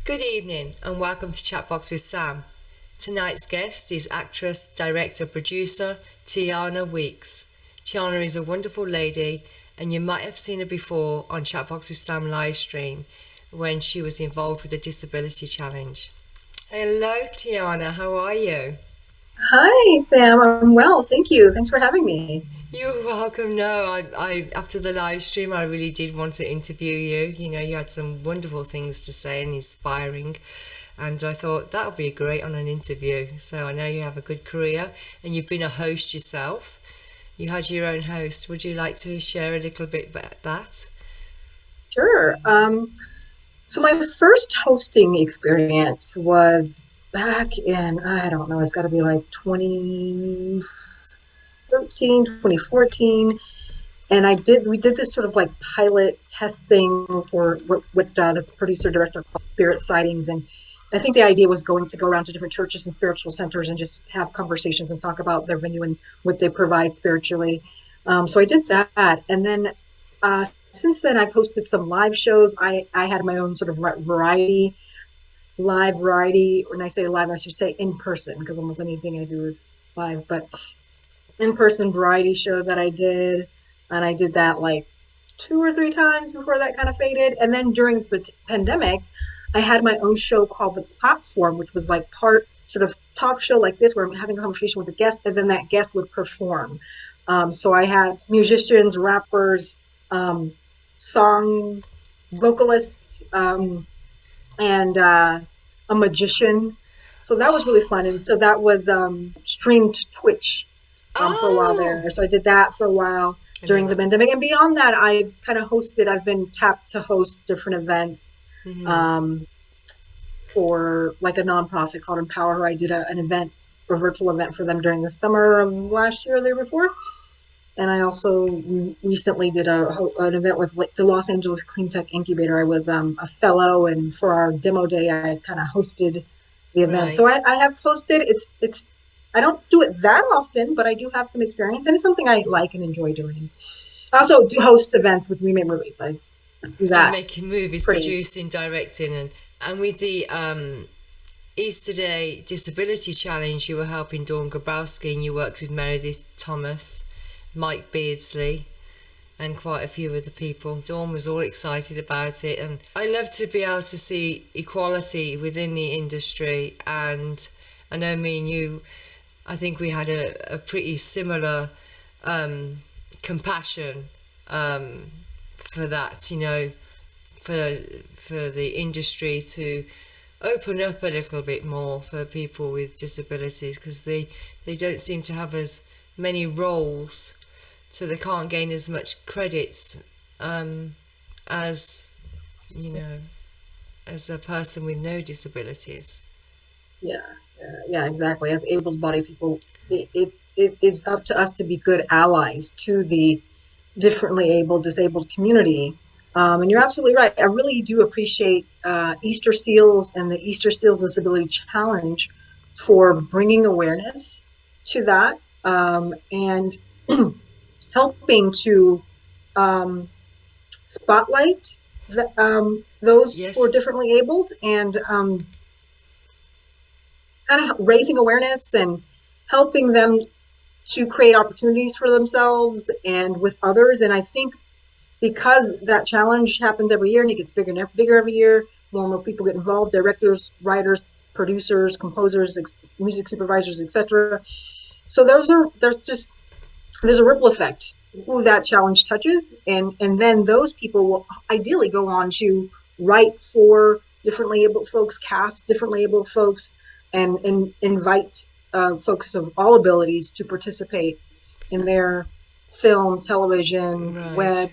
Good evening and welcome to Chatbox with Sam. Tonight's guest is actress, director, producer Tehana Weeks. Tehana is a wonderful lady and you might have seen her before on Chatbox with Sam live stream when she was involved with the Disability Challenge. Hello Tehana, how are you? Hi, Sam. I'm well. Thank you. Thanks for having me. You're welcome. No, I after the live stream, I really did want to interview you. You know, you had some wonderful things to say and inspiring, and I thought that would be great on an interview. So I know you have a good career, and you've been a host yourself. You had your own host. Would you like to share a little bit about that? Sure. So my first hosting experience was back in, I don't know, it's got to be like 2013, 2014. And we did this sort of like pilot test thing for what the producer director called Spirit Sightings. And I think the idea was going to go around to different churches and spiritual centers and just have conversations and talk about their venue and what they provide spiritually. So I did that. And then since then, I've hosted some live shows. I had my own sort of live variety. When I say live, I should say in person, because almost anything I do is live. But in-person variety show that I did, and I did that like 2 or 3 times before that kind of faded. And then during the pandemic, I had my own show called The Platform, which was like part sort of talk show like this, where I'm having a conversation with a guest, and then that guest would perform. So I had musicians, rappers, song vocalists, and a magician. So that was really fun. And so that was streamed to Twitch for a while Oh, there. So I did that for a while I know during the that. pandemic. And beyond that, I've kind of I've been tapped to host different events Hmm. um, for like a nonprofit called Empower. I did an event, a virtual event for them during the summer of last year or the year before. And I also recently did an event with the Los Angeles Clean Tech Incubator. I was a fellow, and for our demo day, I kind of hosted the event. Right. So I have hosted. It's I don't do it that often, but I do have some experience, and it's something I like and enjoy doing. I also do host events with remake movies. I do And that making movies, pretty. producing, directing, and with the Easter Day Disability Challenge, you were helping Dawn Grabowski and you worked with Meredith Thomas, Mike Beardsley, and quite a few other people. Dawn was all excited about it, and I love to be able to see equality within the industry. And I know me and you, I think we had a pretty similar compassion for that, you know, for for the industry to open up a little bit more for people with disabilities because they don't seem to have as many roles, so they can't gain as much credits as you know as a person with no disabilities. Yeah, yeah, exactly. As able-bodied people, it is up to us to be good allies to the differently able, disabled community. And you're absolutely right. I really do appreciate Easter Seals and the Easter Seals Disability Challenge for bringing awareness to that, and helping to um, spotlight those who are Yes, differently abled, and kind of raising awareness and helping them to create opportunities for themselves and with others. And I think because that challenge happens every year and it gets bigger and bigger every year, more and more people get involved, directors, writers, producers, composers, music supervisors, etc. So there's a ripple effect who that challenge touches, and then those people will ideally go on to write for differently abled folks, cast differently abled folks, and invite folks of all abilities to participate in their film, television, right. web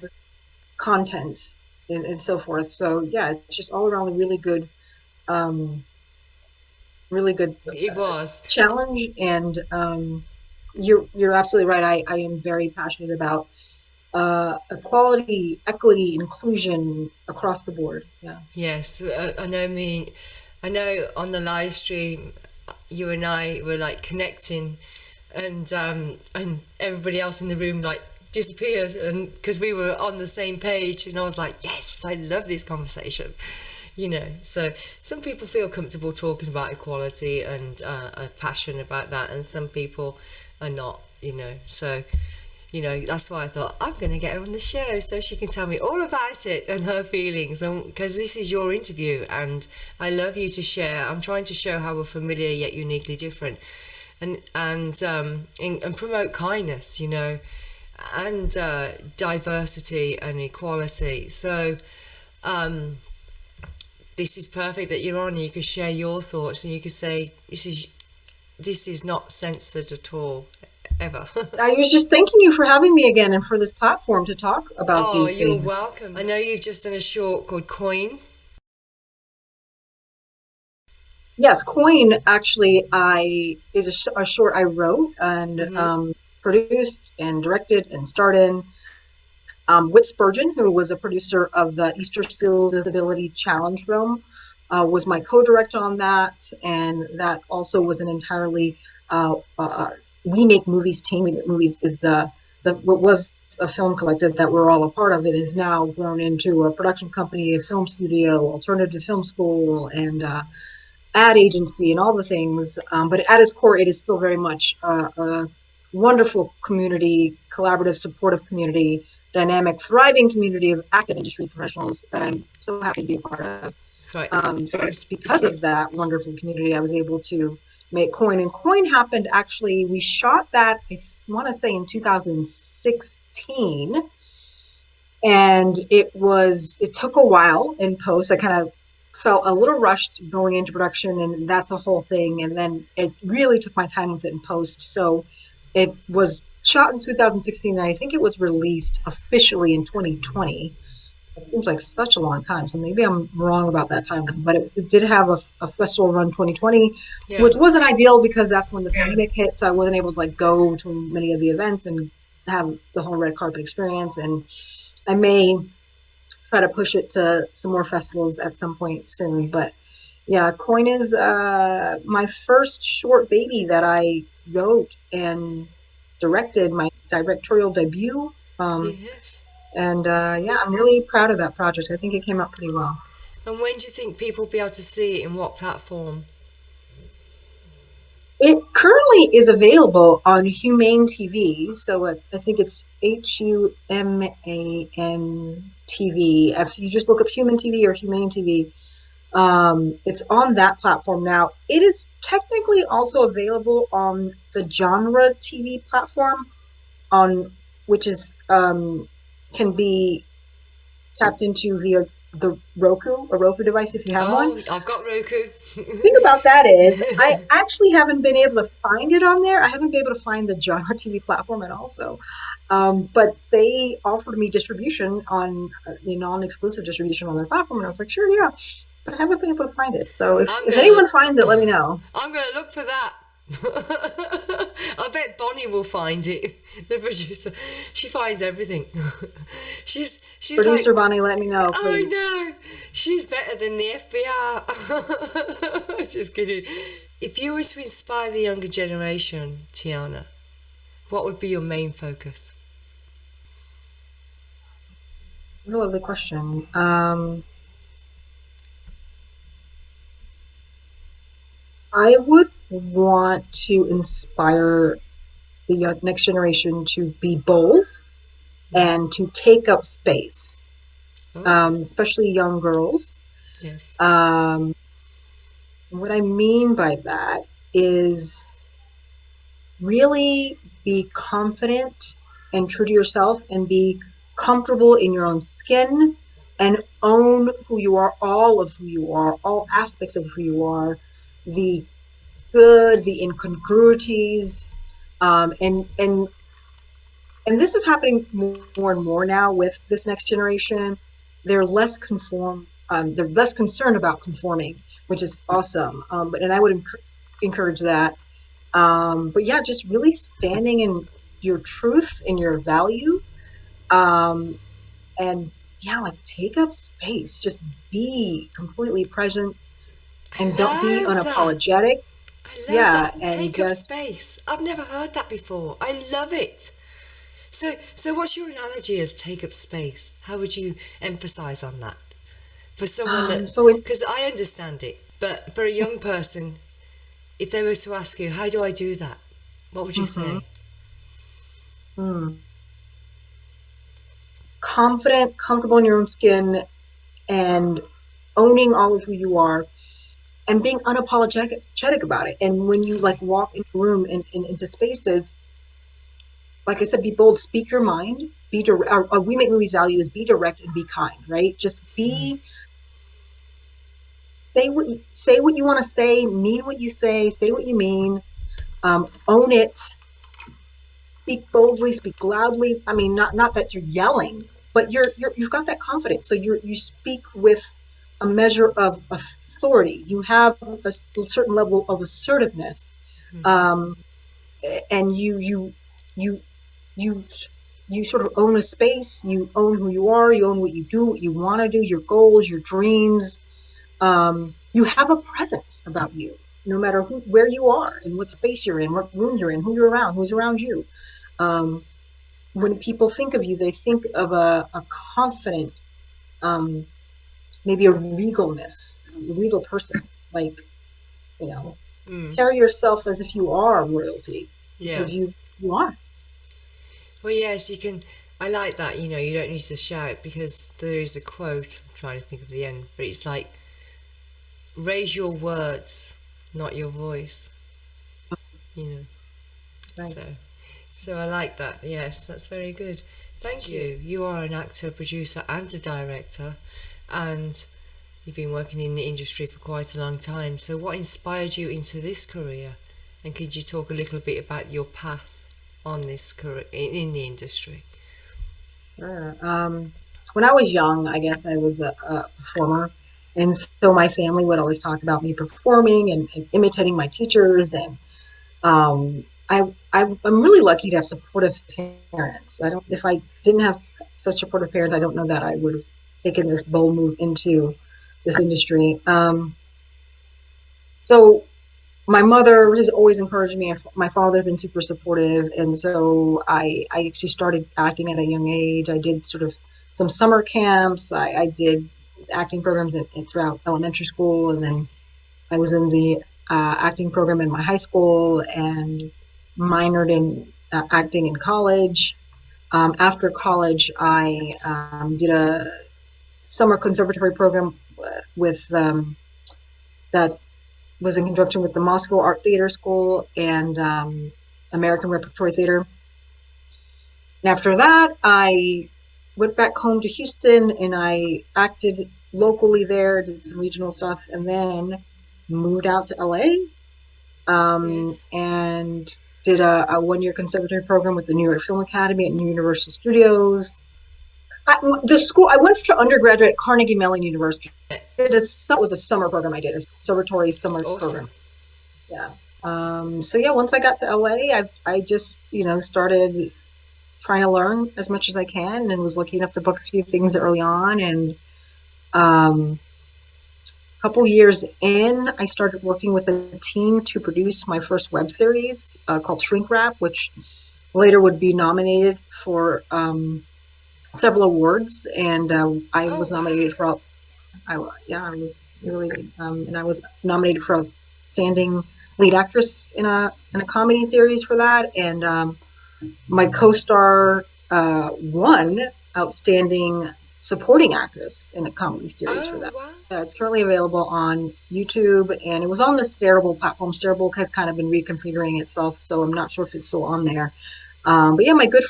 content, and so forth. So yeah, it's just all around a um, really good It was. challenge. And you're absolutely right. I am very passionate about equality, equity, inclusion across the board. Yeah. Yes, I know. Me, I know. On the live stream, you and I were like connecting, and everybody else in the room like disappeared, and because we were on the same page, and I was like, yes, I love this conversation, So some people feel comfortable talking about equality and are passionate about that, and some people are not. So that's why I thought I'm going to get her on the show so she can tell me all about it and her feelings. Because this is your interview, and I love you to share. I'm trying to show how we're familiar yet uniquely different, and promote kindness, and diversity and equality. So this is perfect that you're on. You can share your thoughts, and you can say this is not censored at all. Ever. I was just thanking you for having me again and for this platform to talk about these things. You're welcome. I know you've just done a short called Coin. Yes, Coin actually is a short I wrote and produced and directed and starred in. Whit Spurgeon, who was a producer of the Easterseals Disability Challenge film, was my co-director on that, and that also was an entirely We Make Movies team. We Make Movies is what was a film collective that we're all a part of. It has now grown into a production company, a film studio, alternative film school, and ad agency, and all the things. But at its core, it is still very much a wonderful community, collaborative, supportive community, dynamic, thriving community of active industry professionals that I'm so happy to be a part of. So it's because of that wonderful community I was able to make Coin. And Coin happened, actually, we shot that, I want to say, in 2016. And it took a while in post. I kind of felt a little rushed going into production, and that's a whole thing. And then it really took my time with it in post. So it was shot in 2016, and I think it was released officially in 2020. It seems like such a long time, so maybe I'm wrong about that timeline. But it did have a festival run 2020, which wasn't ideal because that's when the pandemic hit, so I wasn't able to go to many of the events and have the whole red carpet experience. And I may try to push it to some more festivals at some point soon. But yeah, Coin is my first short baby that I wrote and directed, my directorial debut. Yes. And I'm really proud of that project. I think it came out pretty well. And when do you think people will be able to see it? In what platform? It currently is available on Humane TV. So I think it's HUMAN TV. If you just look up Human TV or Humane TV, it's on that platform now. It is technically also available on the Genre TV platform, which is can be tapped into via the Roku device if you have one. I've got Roku. The thing about that is I actually haven't been able to find it on there. I haven't been able to find the Genre TV platform at all. So, but they offered me distribution on non-exclusive distribution on their platform, and I was like, sure, yeah. But I haven't been able to find it. So if anyone finds it, let me know. I'm going to look for that. I bet Bonnie will find it. The producer, she finds everything. she's producer like, Bonnie, let me know, please. I know, she's better than the FBI. Just kidding. If you were to inspire the younger generation, Tehana, what would be your main focus? What a lovely question. I would want to inspire the next generation to be bold and to take up space, especially young girls. Yes. What I mean by that is really be confident and true to yourself and be comfortable in your own skin and own who you are, all of who you are, all aspects of who you are, the good, the incongruities, and this is happening more and more now with this next generation. They're less concerned about conforming, which is awesome. And I would encourage that. But yeah, just really standing in your truth and your value, and yeah, like take up space. Just be completely present. And don't be unapologetic. I love that. Take up space. I've never heard that before. I love it. So what's your analogy of take up space? How would you emphasize on that For someone that, So it, because I understand it, but for a young person, if they were to ask you, how do I do that? What would you mhm, say? mm. Confident, comfortable in your own skin, and owning all of who you are, and being unapologetic about it. And when you like Sorry. walk in a room and into spaces, like I said, be bold, speak your mind, be direct. Our We Make Movies value is be direct and be kind, right? Just be, say what you want to say, what you say what you mean, own it, speak boldly, speak loudly. I mean, not that you're yelling, but you've got that confidence. So you speak with a measure of authority. You have a certain level of assertiveness, um, and you you you sort of own a space. You own who you are. You own what you do, what you want to do, your goals, your dreams. You have a presence about you, no matter where you are, and what space you're in, what room you're in, who you're around, who's around you. Um, when people think of you, they think of a confident, um, maybe a regal person. Like, you know, Mm. carry yourself as if you are royalty, Yeah. because you are. Well, yes, you can. I like that, you don't need to shout because there is a quote. I'm trying to think of the end, but it's like, raise your words, not your voice, you know. So, Nice. so I like that. Yes, that's very good. Thank you. You are an actor, producer, and a director, and you've been working in the industry for quite a long time. So, what inspired you into this career? And could you talk a little bit about your path on this career in the industry? Sure. When I was young, I guess I was a performer. And so my family would always talk about me performing and imitating my teachers. And I'm really lucky to have supportive parents. I don't, if I didn't have such supportive parents, I don't know that I would have taken this bold move into this industry. So my mother has always encouraged me. My father has been super supportive, and so I actually started acting at a young age. I did sort of some summer camps. I did acting programs throughout elementary school, and then I was in the acting program in my high school and minored in acting in college. After college, I did a summer conservatory program with that was in conjunction with the Moscow Art Theater School and American Repertory Theater. And after that, I went back home to Houston and I acted locally there, did some regional stuff, and then moved out to LA, Yes. and did a 1 year conservatory program with the New York Film Academy at New Universal Studios. The school I went for undergraduate at Carnegie Mellon University. It was a summer program I did, a conservatory summer Awesome. program. Yeah. So yeah, once I got to LA, I just, started trying to learn as much as I can and was lucky enough to book a few things early on. And a couple years in, I started working with a team to produce my first web series called Shrink Wrap, which later would be nominated for several awards. And I Oh, was wow. nominated for, I was really, and I was nominated for outstanding lead actress in a comedy series for that. And my co-star won outstanding supporting actress in a comedy series for Oh, that. wow. It's currently available on YouTube, and it was on the Starable platform. Starable has kind of been reconfiguring itself, so I'm not sure if it's still on there. But yeah, my good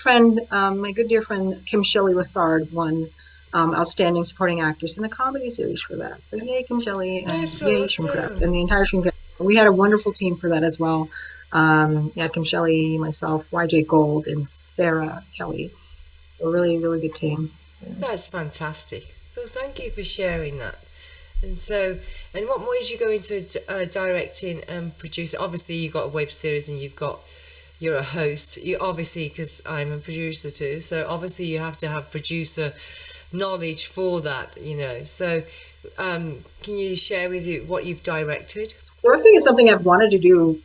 dear friend Kim Shelley Lassard won outstanding supporting actress in a comedy series for that. So yay, Kim Shelley, and That's yay, Shrink Wrap, awesome. and the entire Shrink Wrap. We had a wonderful team for that as well. Yeah, Kim Shelley, myself, YJ Gold, and Sarah Kelly. A really, really good team. Yeah. That's fantastic. So thank you for sharing that. And so, and what made you go into directing and producing? Obviously, you got a web series and you're a host. You obviously, because I'm a producer too, so obviously you have to have producer knowledge for that. So, can you share with you what you've directed? Directing is something I've wanted to do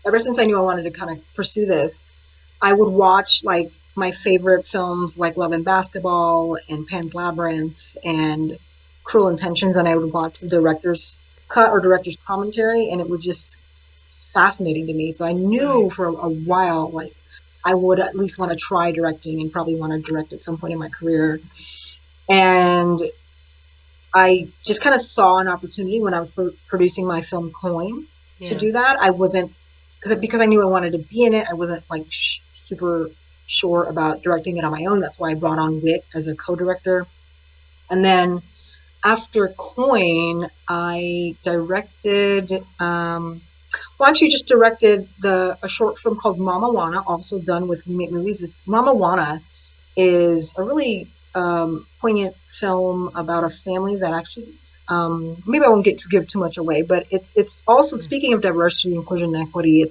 ever since I knew I wanted to kind of pursue this. I would watch like my favorite films like Love and Basketball and Pan's Labyrinth and Cruel Intentions, and I would watch the director's cut or director's commentary, and it was just fascinating to me. So I knew Right. for a while, like, I would at least want to try directing and probably want to direct at some point in my career. And I just kind of saw an opportunity when I was producing my film Coin to Yeah. do that. I wasn't, because I knew I wanted to be in it. I wasn't like super sure about directing it on my own. That's why I brought on Wit as a co-director. And then after Coin, I directed, well, actually just directed a short film called Mama Wanna, also done with We Make Movies. It's Mama Wanna is a really poignant film about a family that actually, maybe I won't give too much away, but it's also, speaking of diversity, inclusion, and equity,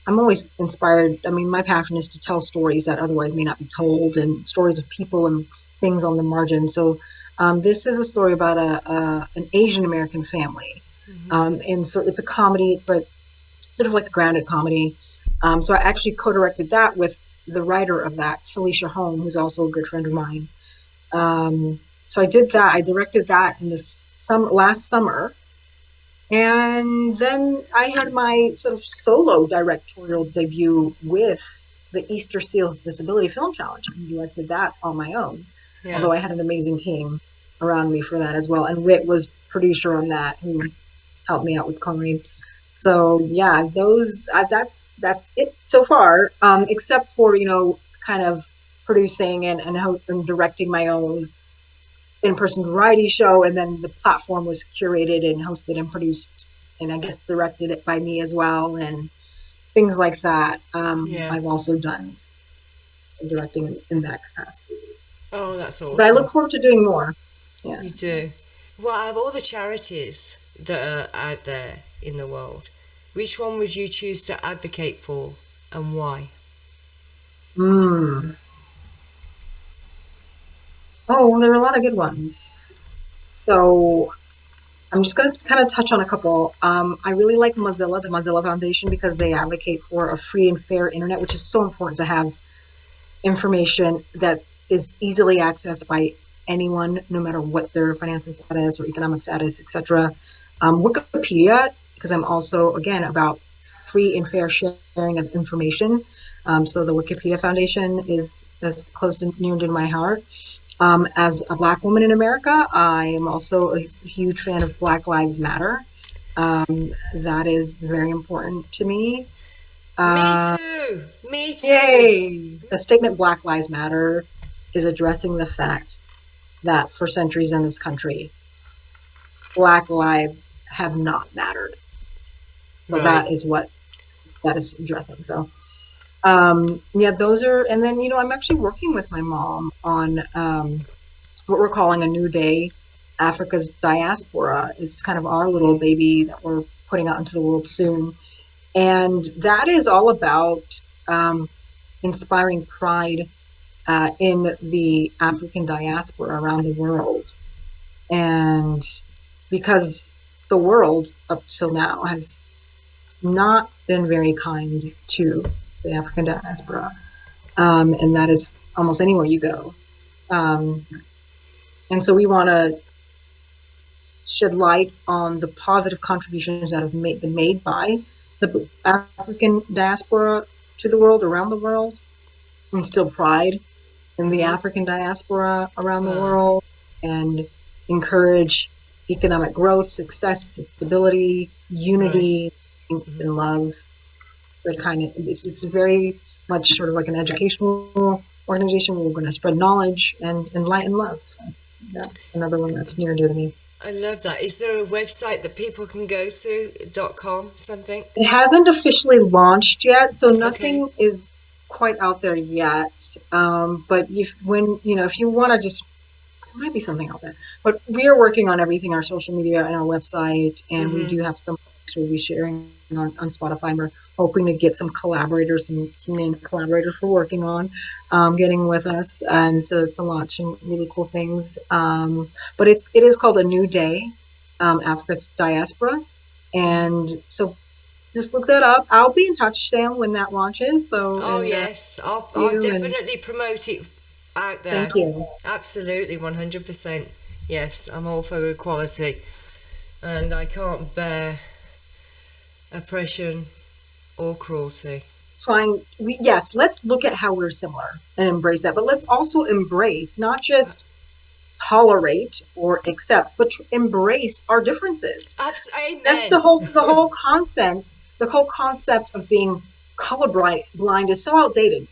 I'm always inspired. I mean, my passion is to tell stories that otherwise may not be told, and stories of people and things on the margin. So this is a story about an Asian American family. And so it's a comedy. It's like sort of like a grounded comedy. So I actually co-directed that with the writer of that, Felicia Home, who's also a good friend of mine. So I did that. I directed that in the last summer. And then I had my sort of solo directorial debut with the Easterseals Disability Film Challenge. I directed that on my own, Yeah. although I had an amazing team around me for that as well. And Wit was producer on that, who helped me out with Conrad. So yeah, that's it so far, except for, kind of producing and directing my own in-person variety show, and then the platform was curated and hosted and produced, and I guess directed it by me as well, and things like that. Yeah. I've also done directing in that capacity, Oh, that's but I awesome. look forward to doing more. Yeah. You do. Well, out of all the charities that are out there in the world, which one would you choose to advocate for and why? Mm. Oh, there are a lot of good ones. So I'm just going to kind of touch on a couple. I really like Mozilla, the Mozilla Foundation, because they advocate for a free and fair internet, which is so important to have information that is easily accessed by anyone, no matter what their financial status or economic status, etc. Wikipedia, because I'm also, again, about free and fair sharing of information. So the Wikipedia Foundation is close and near to my heart. As a Black woman in America, I am also a huge fan of Black Lives Matter. That is very important to me. Me too. Me too. Yay! The statement Black Lives Matter is addressing the fact that for centuries in this country, Black lives have not mattered. So Right. that is what that is addressing. So, yeah, those are, and then, I'm actually working with my mom on what we're calling a new day. Africa's diaspora is kind of our little baby that we're putting out into the world soon. And that is all about inspiring pride in the African diaspora around the world. And because the world up till now has not been very kind to the African diaspora, and that is almost anywhere you go. And so we want to shed light on the positive contributions that have been made by the African diaspora to the world, around the world, instill pride in the African diaspora around the Wow. world, and encourage economic growth, success, stability, Right. unity, and love. Spread kindness. It's very much sort of like an educational organization where we're going to spread knowledge and enlighten love. So that's another one that's near and dear to me. I love that. Is there a website that people can go to? .com something? It hasn't officially launched yet, so Okay. nothing is quite out there yet. But if you want to just, there might be something out there. But we are working on everything, our social media and our website, and we do have some we'll be sharing on Spotify. And we're hoping to get some collaborators, some named collaborators we're working on, getting with us and to launch some really cool things. But it is called A New Day, Africa's Diaspora. And so just look that up. I'll be in touch, Sam, when that launches. So, Oh and yes, I'll you and definitely promote it out there. thank you. Absolutely, 100%. Yes, I'm all for equality, and I can't bear oppression or cruelty. Yes, let's look at how we're similar and embrace that, but let's also embrace, not just tolerate or accept, but embrace our differences. That's Amen. the whole concept of being colorblind blind is so outdated.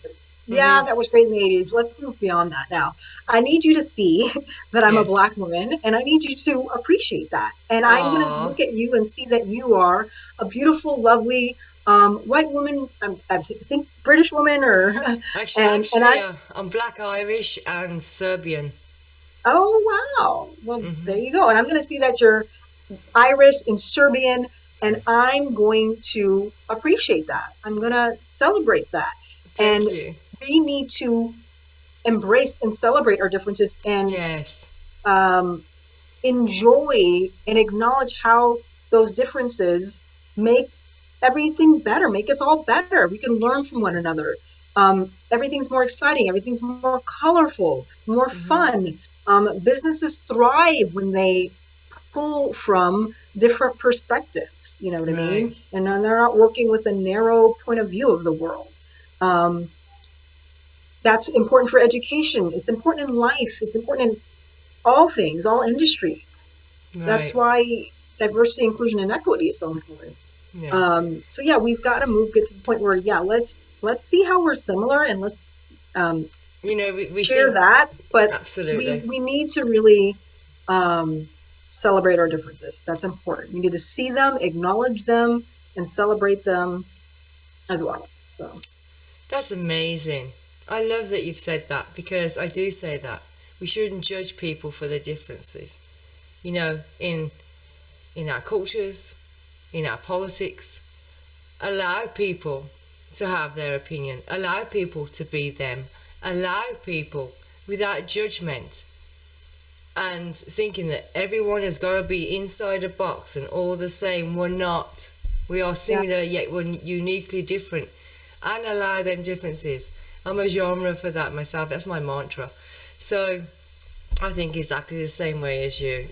Yeah, Hmm. that was great in the 80s. Let's move beyond that now. I need you to see that I'm a Yes. black woman, and I need you to appreciate that. And I'm going to Aw. look at you and see that you are a beautiful, lovely white woman. I think British woman, or and Actually, I. I'm Black Irish and Serbian. Oh wow! Well, there Hmm. you go. And I'm going to see that you're Irish and Serbian, and I'm going to appreciate that. I'm going to celebrate that. Thank And you. we need to embrace and celebrate our differences and Yes. um, enjoy and acknowledge how those differences make everything better, make us all better. We can learn from one another. Everything's more exciting, everything's more colorful, more Hmm. fun. Businesses thrive when they pull from different perspectives, you know what I Right. mean? And then they're not working with a narrow point of view of the world. Um, that's important for education. It's important in life. It's important in all things, all industries. That's Right. why diversity, inclusion, and equity is so important. Yeah. So yeah, we've got to get to the point where let's see how we're similar, and let's um, We share think that. But absolutely. we need to really um, celebrate our differences. That's important. We need to see them, acknowledge them, and celebrate them as well. So That's amazing. I love that you've said that because I do say that we shouldn't judge people for their differences. You know, in our cultures, in our politics, allow people to have their opinion, allow people to be them, allow people without judgment and thinking that everyone has got to be inside a box and all the same. We're not. We are yeah, similar yet we're uniquely different, and allow them differences. I'm a genre for that myself. That's my mantra. So I think exactly the same way as you.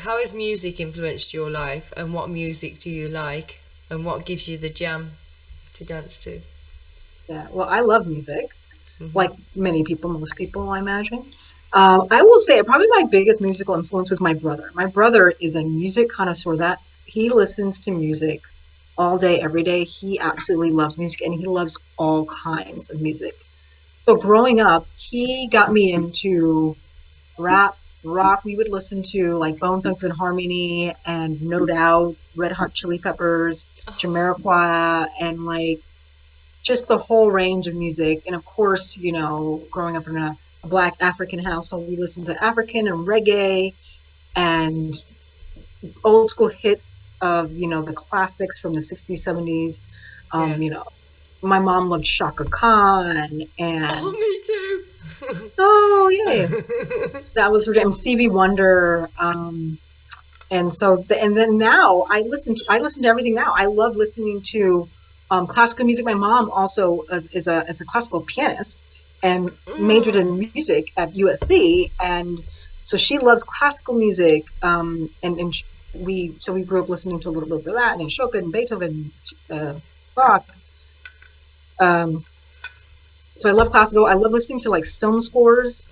How has music influenced your life, and what music do you like, and what gives you the jam to dance to? yeah. Well, I love music, Hmm. like many people, most people, I imagine. I will say probably my biggest musical influence was my brother. My brother is a music connoisseur that he listens to music all day, every day. He absolutely loves music and he loves all kinds of music. So growing up, he got me into rap, rock. We would listen to like Bone Thugs and Harmony and No Doubt, Red Hot Chili Peppers, Jamiroquai, and like just the whole range of music. And of course, growing up in a Black African household, we listened to African and reggae and old school hits of, the classics from the 60s, 70s. Yeah. My mom loved Shaka Khan Oh, and, me too. oh, yeah, that was her jam. Stevie Wonder. And so, and then now I listen to everything now. I love listening to classical music. My mom also is a classical pianist and majored Mm. in music at USC, and so she loves classical music. We grew up listening to a little bit of that, and Chopin, Beethoven, Bach. Um, so I love classical. I love listening to like film scores,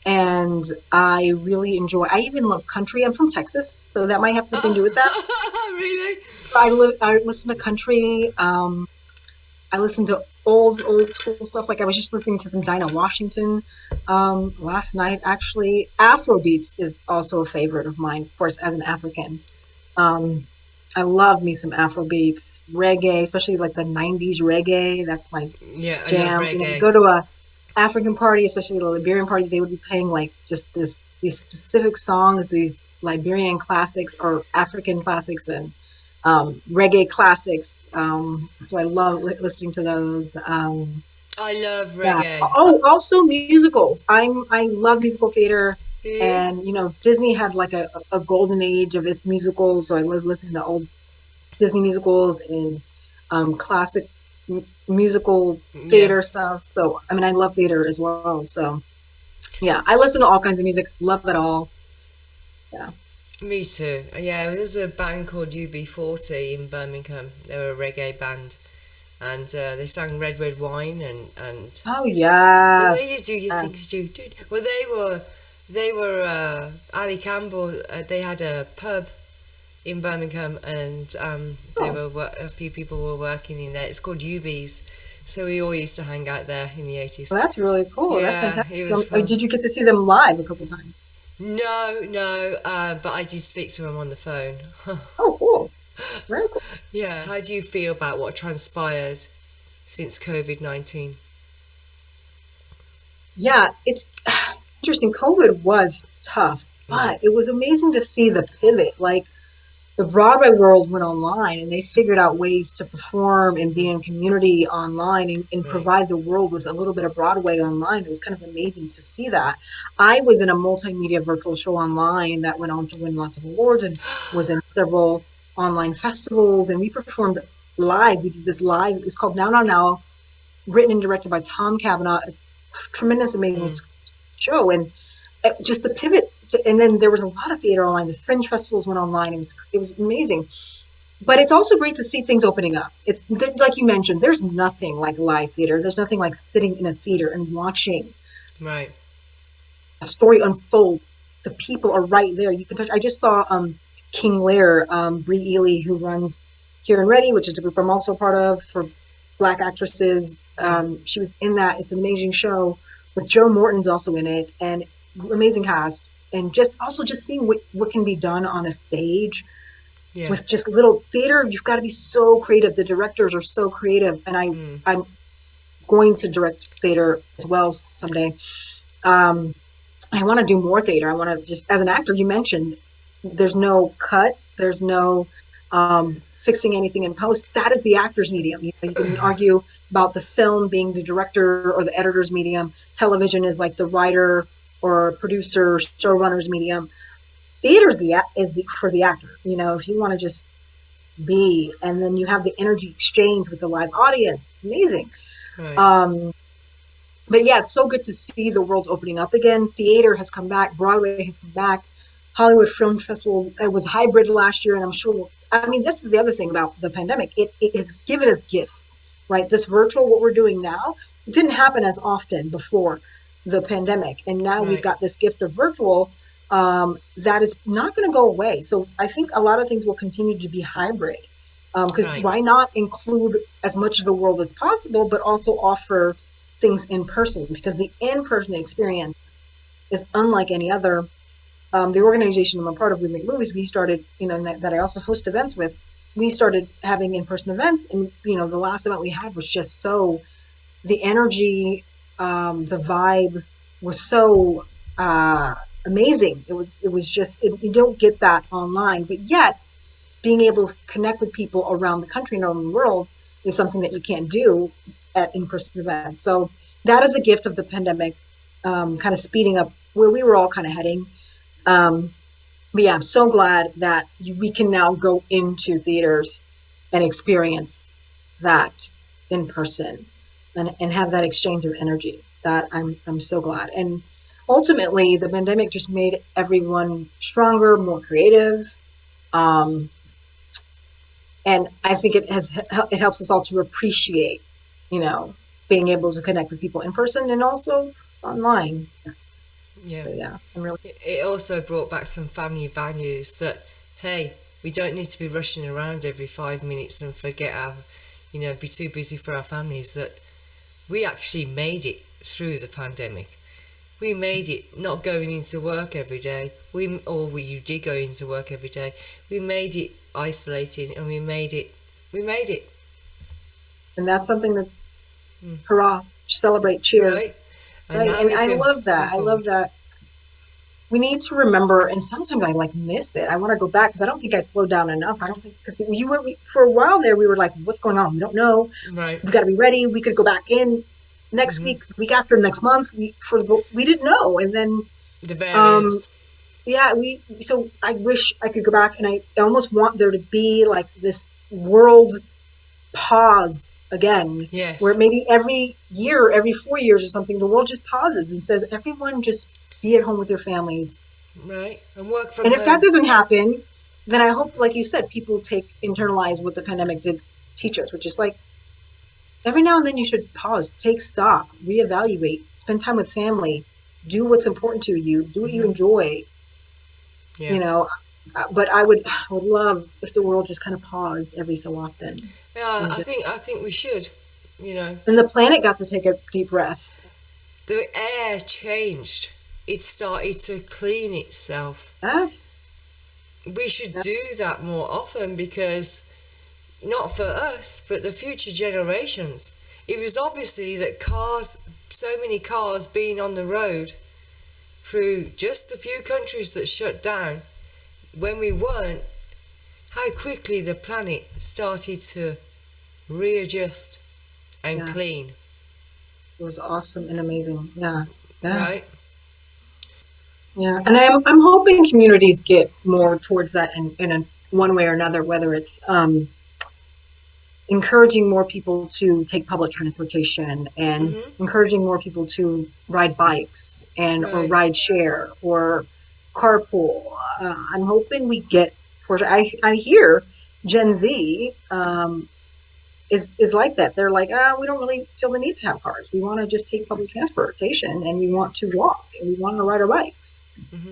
and I really enjoy. I even love country. I'm from Texas, so that might have something to do with that. Really? I listen to country. I listen to old school stuff. Like I was just listening to some Dinah Washington last night. Actually, Afrobeats is also a favorite of mine, of course, as an African. Um, I love me some Afrobeats, reggae, especially like the '90s reggae. That's my Yeah, I love jam. You reggae. go to a African party, especially the Liberian party, they would be playing like just these specific songs, these Liberian classics or African classics and reggae classics. So I love listening to those. I love Yeah. reggae. Oh, also musicals. I love musical theater, Do you? and Disney had like a golden age of its musicals. So I was listening to old Disney musicals and classic musical Yeah, theater stuff. So I mean, I love theater as well. So yeah, I listen to all kinds of music. Love it all. Yeah. me too. Yeah, there's a band called UB40 in Birmingham. They were a reggae band, and they sang Red Red Wine and Oh the way you yes. do your Yes. things, dude. Well, they were Ali Campbell. They had a pub in Birmingham, and Oh, a few people were working in there. It's called UB's, so we all used to hang out there in the 80s. well, that's really cool. That's Yeah, fantastic. it So, was fun. did you get to see them live a couple times? No, no, but I did speak to him on the phone. Oh, cool. Very cool. Yeah. How do you feel about what transpired since COVID-19? Yeah, it's interesting. COVID was tough, Right, but it was amazing to see the pivot. Like the Broadway world went online and they figured out ways to perform and be in community online and right. provide the world with a little bit of Broadway online. It was kind of amazing to see that. I was in a multimedia virtual show online that went on to win lots of awards and was in several online festivals, and we performed live. We did this live. It was called Now Now Now, written and directed by Tom Cavanaugh. It's a tremendous, amazing Mm, show. And just the pivot and then there was a lot of theater online. The Fringe festivals went online. It was amazing. But it's also great to see things opening up. It's like you mentioned, there's nothing like live theater. There's nothing like sitting in a theater and watching right. a story unfold. The people are right there. You can touch. I just saw King Lear, Bree Ely, who runs Here and Ready, which is the group I'm also part of for Black actresses. Mm, She was in that. It's an amazing show with Joe Morton's also in it, and amazing cast. And just seeing what can be done on a stage yeah. with just little theater. You've got to be so creative. The directors are so creative, and Mm, I'm going to direct theater as well someday. Um, I want to do more theater. I want to just, as an actor, you mentioned there's no cut, there's no fixing anything in post. That is the actor's medium. You can argue about the film being the director or the editor's medium. Television is like the writer or producer, showrunner's medium. Theater is the for the actor. If you want to just be, and then you have the energy exchange with the live audience. It's amazing. right. Um, but yeah, it's so good to see the world opening up again. Theater has come back, Broadway has come back, Hollywood Film Festival. It was hybrid last year, and I'm sure. I mean, this is the other thing about the pandemic. It has given us gifts, right? This virtual, what we're doing now, it didn't happen as often before the pandemic, and now we've Right. got this gift of virtual that is not going to go away. So I think a lot of things will continue to be hybrid. Because Right. why not include as much of the world as possible, but also offer things in person? Because the in-person experience is unlike any other. The organization I'm a part of, We Make Movies, we started, and that I also host events with. We started having in-person events, and the last event we had was just so the energy, the vibe was so amazing. It was just you don't get that online, but yet being able to connect with people around the country and around the world is something that you can't do at in-person events. So that is a gift of the pandemic, kind of speeding up where we were all kind of heading. Um, but yeah, I'm so glad that we can now go into theaters and experience that in person and have that exchange of energy. That I'm so glad. And ultimately, the pandemic just made everyone stronger, more creative. Um, and I think it helps us all to appreciate, you know, being able to connect with people in person and also online. Yeah. So yeah, I'm really It also brought back some family values that, hey, we don't need to be rushing around every 5 minutes and forget be too busy for our families. That we actually made it through the pandemic. We made it not going into work every day. You did go into work every day. We made it isolating, and we made it. We made it, and that's something that hurrah, celebrate, cheer, right? And right? now And we I feel love that. I love forward. that we need to remember, and sometimes I like miss it. I want to go back because I don't think I slowed down enough. I don't think because for a while there we were like, what's going on? We don't know. Right. We got to be ready. We could go back in. next week, week after, next month. We didn't know, and then The variants. yeah, so I wish I could go back, and I almost want there to be like this world pause again, where Yes. maybe every year, every 4 years or something, the world just pauses and says, everyone just be at home with their families. Right. And work from And if that home. doesn't happen, then I hope, like you said, people internalize what the pandemic did teach us, which is like every now and then you should pause, take stock, reevaluate, spend time with family, do what's important to you, do what you enjoy, Yeah. you know. But I would love if the world just kind of paused every so often. Yeah, And I think we should, you know. and the planet got to take a deep breath. The air changed. It started to clean itself. Yes. We should do that more often because not for us, but the future generations. It was obviously that so many cars being on the road through just the few countries that shut down, when we weren't, how quickly the planet started to readjust and clean. It was awesome and amazing. Yeah. Yeah. Right? Yeah. And I'm hoping communities get more towards that in one way or another, whether it's encouraging more people to take public transportation and encouraging more people to ride bikes or Right. ride share or carpool. I'm hoping we get towards. I hear Gen Z is like that. They're like, we don't really feel the need to have cars. We want to just take public transportation, and we want to walk, and we want to ride our bikes.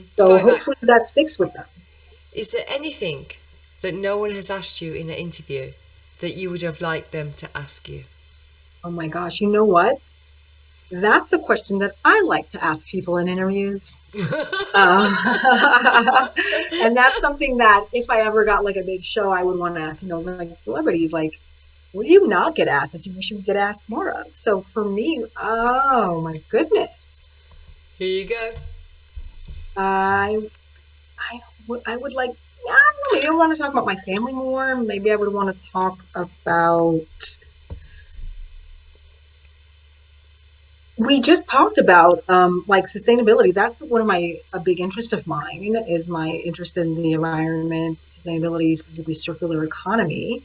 So hopefully that sticks with them. Is there anything that no one has asked you in an interview that you would have liked them to ask you? Oh my gosh, you know what? That's a question that I like to ask people in interviews. And that's something that if I ever got like a big show, I would want to ask, like celebrities, like, what do you not get asked that you wish you would get asked more of? So for me, oh my goodness. Here you go. I would like, I don't know, maybe I want to talk about my family more. Maybe I would want to talk about, we just talked about like sustainability. That's one of a big interest of mine is my interest in the environment, sustainability, specifically circular economy.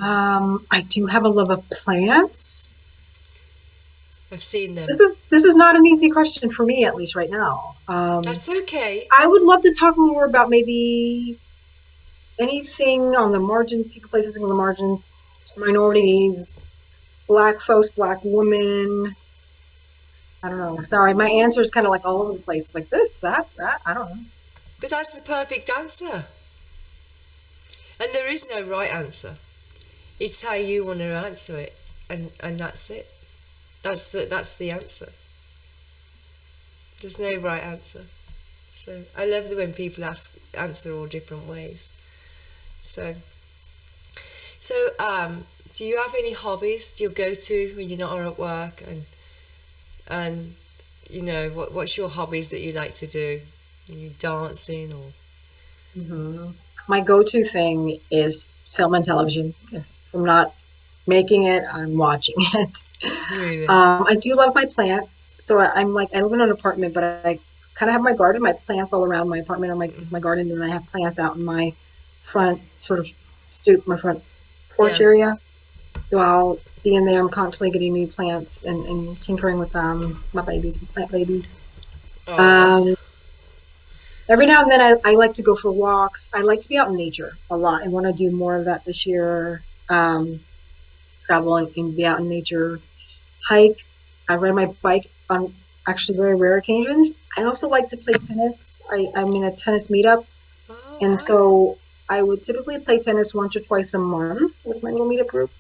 I do have a love of plants. I've seen them. This is not an easy question for me, at least right now. That's okay. I would love to talk more about maybe anything on the margins, people place something on the margins, minorities, Black folks, Black women. I don't know. Sorry, my answer is kind of like all over the place. It's like this, that. I don't know. But that's the perfect answer. And there is no right answer. It's how you want to answer it, and that's it. That's the answer. There's no right answer. So I love when people answer all different ways. So do you have any hobbies do you go to when you're not at work, and what's your hobbies that you like to do? Are you dancing or? My go-to thing is film and television. If I'm not making it, I'm watching it. Really? I do love my plants. So I live in an apartment, but I kind of have my garden, my plants all around my apartment. Is my garden, and I have plants out in my front sort of stoop, my front porch area. So I'll be in there. I'm constantly getting new plants and tinkering with my plant babies. Every now and then I like to go for walks. I like to be out in nature a lot. I want to do more of that this year. Travel and be out in nature. Hike. I ride my bike on actually very rare occasions. I also like to play tennis. I'm in a tennis meetup. And so I would typically play tennis once or twice a month with my little meetup group.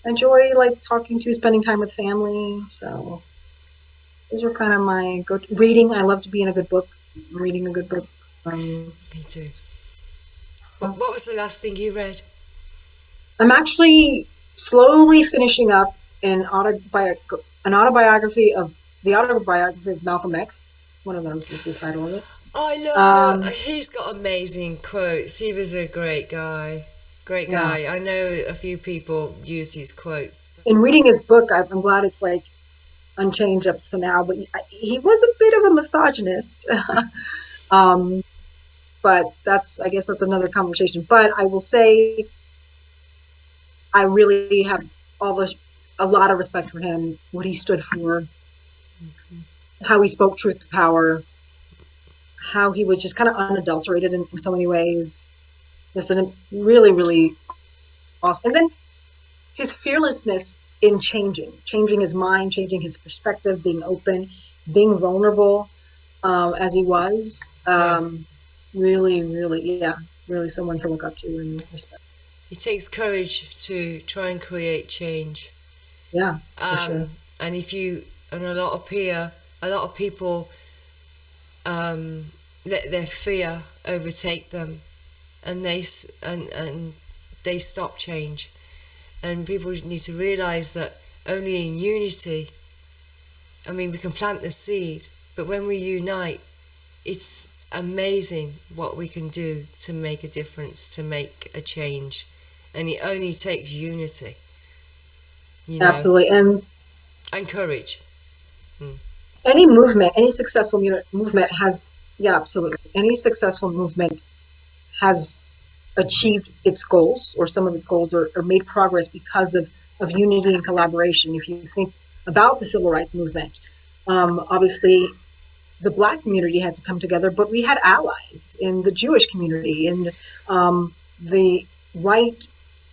Enjoy spending time with family. So those are kind of my reading. I love to be in a good book. Reading a good book. Me too. What was the last thing you read? I'm actually slowly finishing up an autobiography of Malcolm X. One of those is the title of it. I love. He's got amazing quotes. He was a great guy. Great Yeah. guy. I know a few people use his quotes. In reading his book, I'm glad it's like unchanged up to now, but he was a bit of a misogynist. um, but I guess that's another conversation. But I will say, I really have a lot of respect for him, what he stood for, how he spoke truth to power, how he was just kind of unadulterated in so many ways. Just a really, really awesome. And then his fearlessness in changing his mind, changing his perspective, being open, being vulnerable, as he was. Yeah. Really, really, yeah, really someone to look up to and respect. It takes courage to try and create change. Yeah, for sure. And a lot of people let their fear overtake them, and they stop change. And people need to realize that only in unity, I mean, we can plant the seed, but when we unite, it's amazing what we can do to make a difference, to make a change. And it only takes unity, Absolutely. and courage. Any movement, any successful movement has, yeah, absolutely. Any successful movement has achieved its goals, or some of its goals, or made progress because of unity and collaboration. If you think about the civil rights movement, obviously the Black community had to come together, but we had allies in the Jewish community, in the white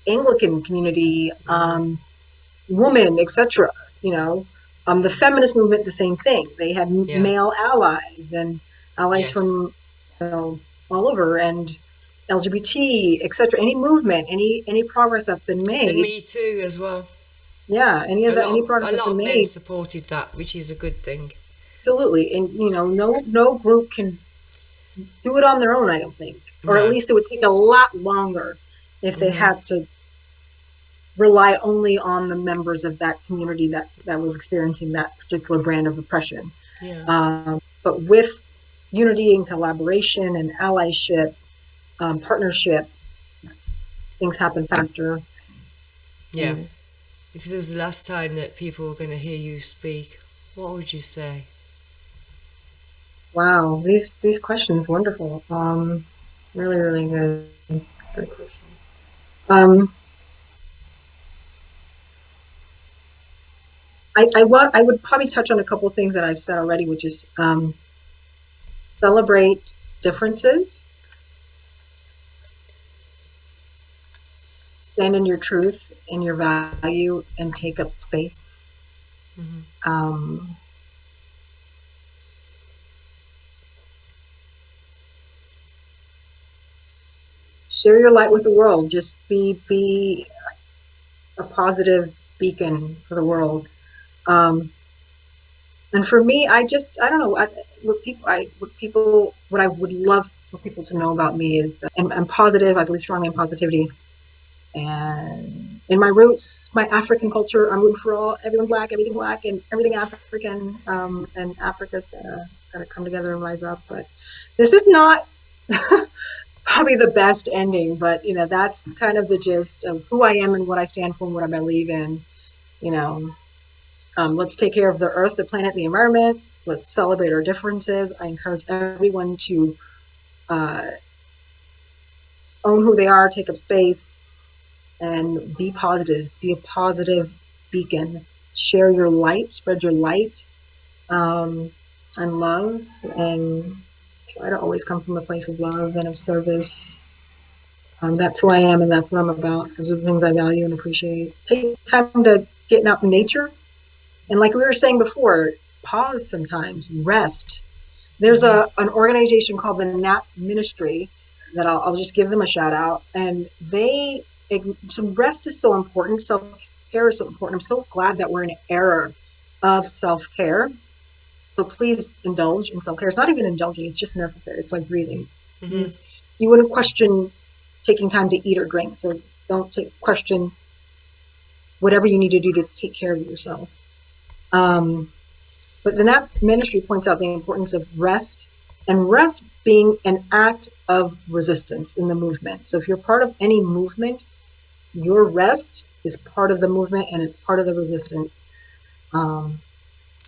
Anglican community, women, etc. The feminist movement, the same thing. They had male allies and allies from all over, and LGBT, etc. Any movement, any progress that's been made. And Me Too as well. Yeah, any progress that's been made. A lot of men supported that, which is a good thing. Absolutely, and no group can do it on their own, I don't think, or at least it would take a lot longer if they had to rely only on the members of that community that was experiencing that particular brand of oppression. But with unity and collaboration and allyship, partnership, things happen faster. Yeah. If this was the last time that people were going to hear you speak, what would you say? Wow, these questions, wonderful. Really, really good. Good question. I would probably touch on a couple of things that I've said already, which is celebrate differences, stand in your truth and your value, and take up space. Share your light with the world. Just be a positive beacon for the world. And for me, I don't know what I would love for people to know about me is that I'm positive. I believe strongly in positivity, and in my roots, my African culture, I'm rooting for everything black, and everything African. And Africa's gotta come together and rise up. But this is not probably the best ending, but that's kind of the gist of who I am and what I stand for and what I believe in. Let's take care of the earth, the planet, the environment. Let's celebrate our differences. I encourage everyone to own who they are, take up space, and be positive. Be a positive beacon. Share your light, spread your light, and love, and try to always come from a place of love and of service. That's who I am, and that's what I'm about. Those are the things I value and appreciate. Take time to get out in nature. And like we were saying before, pause sometimes, rest. There's an organization called the NAP Ministry that I'll just give them a shout out. And so rest is so important. Self-care is so important. I'm so glad that we're in an era of self-care. So please indulge in self-care. It's not even indulging. It's just necessary. It's like breathing. You wouldn't question taking time to eat or drink. So don't question whatever you need to do to take care of yourself. But the NAP Ministry points out the importance of rest and rest being an act of resistance in the movement. So if you're part of any movement, your rest is part of the movement and it's part of the resistance. Um,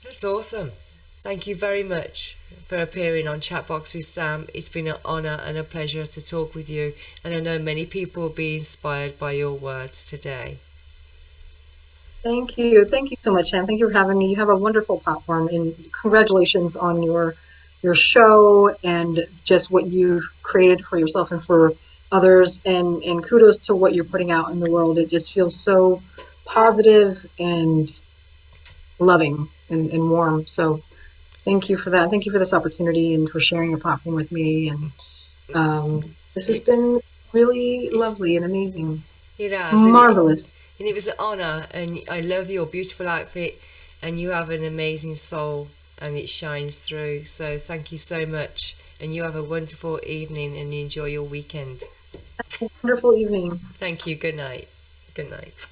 That's awesome. Thank you very much for appearing on Chatbox with Sam. It's been an honour and a pleasure to talk with you, and I know many people will be inspired by your words today. Thank you. Thank you so much, Sam. Thank you for having me. You have a wonderful platform, and congratulations on your show and just what you've created for yourself and for others. And kudos to what you're putting out in the world. It just feels so positive and loving and warm. So thank you for that. Thank you for this opportunity and for sharing your platform with me. And this has It, been really it's, lovely and amazing. it has, Marvelous. and it was an honour, and I love your beautiful outfit, and you have an amazing soul, and it shines through. So thank you so much, and you have a wonderful evening and enjoy your weekend. Wonderful evening. Thank you. Good night. Good night.